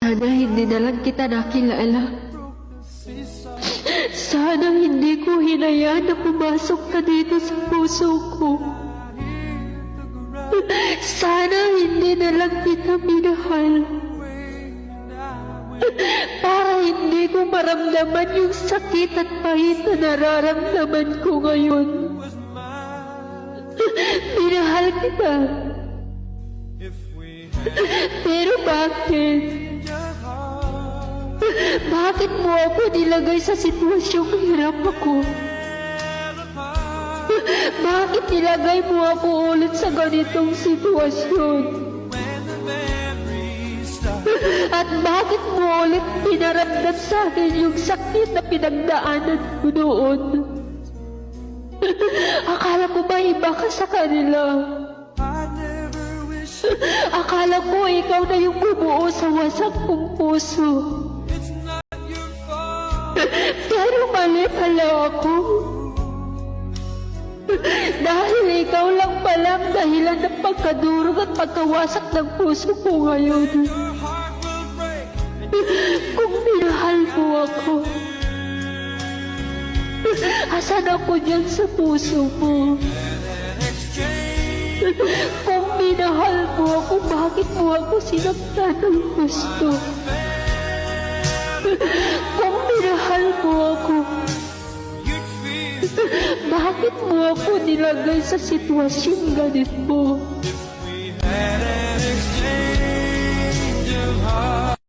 Sana hindi na lang kita nakilala. Sana hindi ko hinayaan na pumasok ka dito sa puso ko. Sana hindi na lang kita minahal. Para hindi ko maramdaman yung sakit at pahit na nararamdaman ko ngayon. Minahal kita. Pero bakit? Bakit mo ako nilagay sa sitwasyong hirap ako? Bakit nilagay mo ako ulit sa ganitong sitwasyon? At bakit mo ulit pinaramdam sa akin yung sakit na pinagdaanan ko noon? Akala ko ba iba ka sa kanila? Akala ko ikaw na yung bumuo sa wasak kong puso. Pero mali pala ako. Dahil ikaw lang pala ang dahilan ng pagkadurog at pagkawasak ng puso ko ngayon. Kung minahal mo ako, asan ako dyan sa puso mo? Kung minahal mo ako, bakit mo ako sinaktan ng gusto? Kung minahal mo ako, bakit mo ako nilagay sa sitwasyong ganito?